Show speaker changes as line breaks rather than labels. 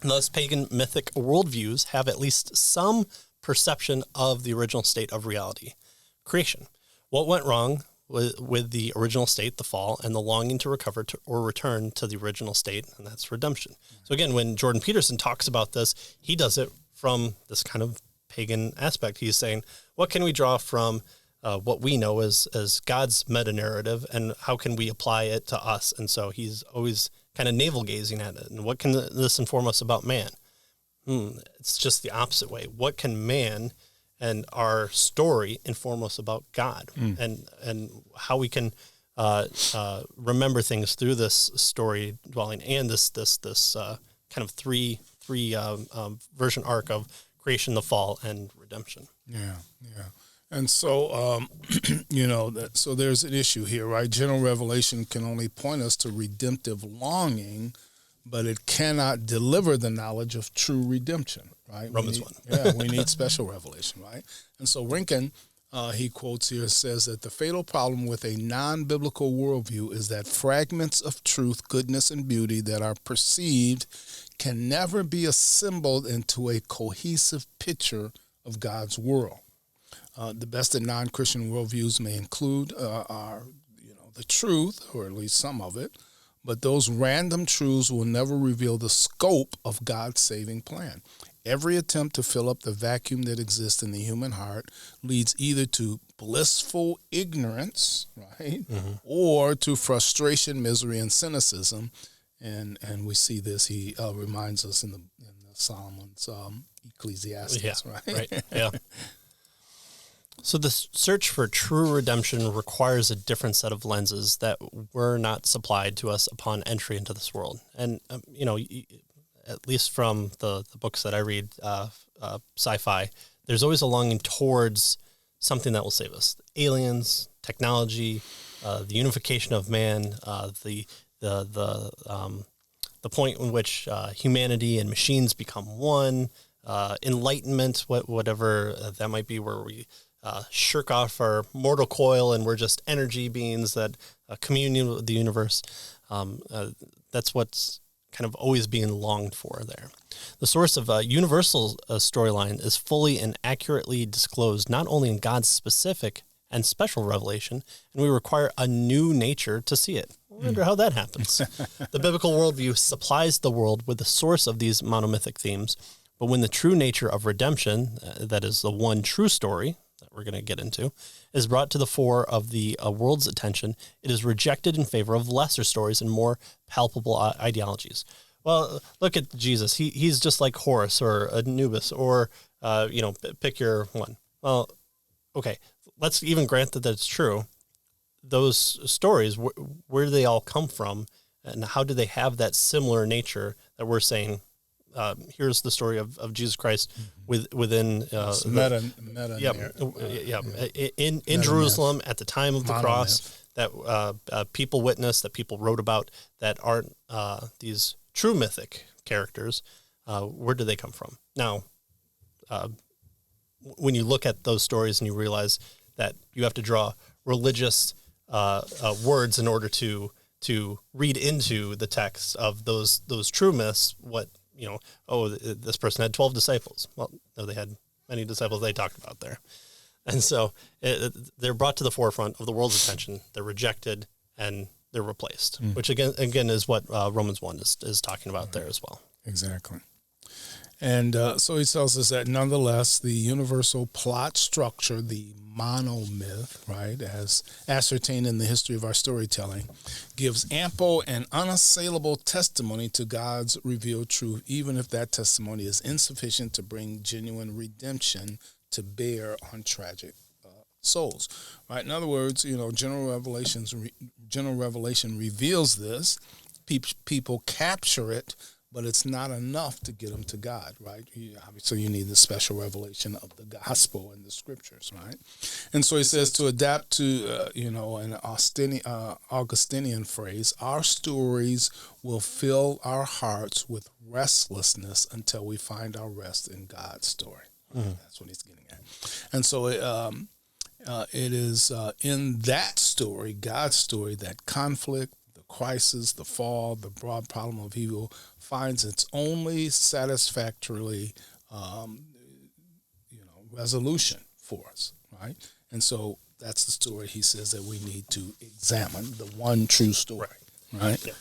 And thus, pagan mythic worldviews have at least some perception of the original state of reality, creation. What went wrong with the original state, the fall, and the longing to recover or return to the original state, and that's redemption. So again, when Jordan Peterson talks about this, he does it from this kind of pagan aspect. He's saying, what can we draw from what we know as God's meta-narrative, and how can we apply it to us? And so he's always kind of navel-gazing at it. And what can this inform us about man? It's just the opposite way. What can man and our story inform us about God, and how we can remember things through this story dwelling and this kind of three version arc of creation, the fall, and redemption.
Yeah. And so, so there's an issue here, right? General revelation can only point us to redemptive longing, but it cannot deliver the knowledge of true redemption, right?
Romans 1.
We need special revelation, right? And so Rinken, he quotes here, says that the fatal problem with a non-biblical worldview is that fragments of truth, goodness, and beauty that are perceived can never be assembled into a cohesive picture of God's world. The best that non-Christian worldviews may include are, the truth, or at least some of it, but those random truths will never reveal the scope of God's saving plan. Every attempt to fill up the vacuum that exists in the human heart leads either to blissful ignorance, right, or to frustration, misery, and cynicism. And we see this. He reminds us in the Solomon's Ecclesiastes, right?
Yeah. So the search for true redemption requires a different set of lenses that were not supplied to us upon entry into this world. And, at least from the books that I read, sci-fi, there's always a longing towards something that will save us. Aliens, technology, the unification of man, the point in which humanity and machines become one, enlightenment, whatever that might be, where we shirk off our mortal coil and we're just energy beings that commune with the universe. That's what's kind of always being longed for there. The source of a universal storyline is fully and accurately disclosed not only in God's specific and special revelation, and we require a new nature to see it. I wonder how that happens. The biblical worldview supplies the world with the source of these monomythic themes, but when the true nature of redemption, that is the one true story that we're going to get into, is brought to the fore of the world's attention, it is rejected in favor of lesser stories and more palpable ideologies. Well, look at Jesus. He's just like Horus or Anubis or, pick your one. Well, okay, let's even grant that that's true. Those stories, where do they all come from, and how do they have that similar nature that we're saying, here's the story of Jesus Christ within in Jerusalem at the time of the cross that people witnessed, that people wrote about, that aren't these true mythic characters. Where do they come from? Now, when you look at those stories and you realize that you have to draw religious words in order to read into the text of those true myths, this person had 12 disciples. Well, no, they had many disciples they talked about there. And so they're brought to the forefront of the world's attention. They're rejected and they're replaced, which again is what Romans 1 is talking about there as well.
Exactly. And so he tells us that nonetheless, the universal plot structure, the monomyth, right, as ascertained in the history of our storytelling, gives ample and unassailable testimony to God's revealed truth, even if that testimony is insufficient to bring genuine redemption to bear on tragic souls. Right? In other words, general revelation reveals this. People capture it, but it's not enough to get them to God, right? Obviously, you need the special revelation of the gospel and the scriptures, right? And so he says to adapt to, an Augustinian phrase, our stories will fill our hearts with restlessness until we find our rest in God's story. That's what he's getting at. And so it is in that story, God's story, that conflict, the crisis, the fall, the broad problem of evil finds its only satisfactorily, resolution for us, right? And so that's the story he says that we need to examine, the one true story, right?
Yeah.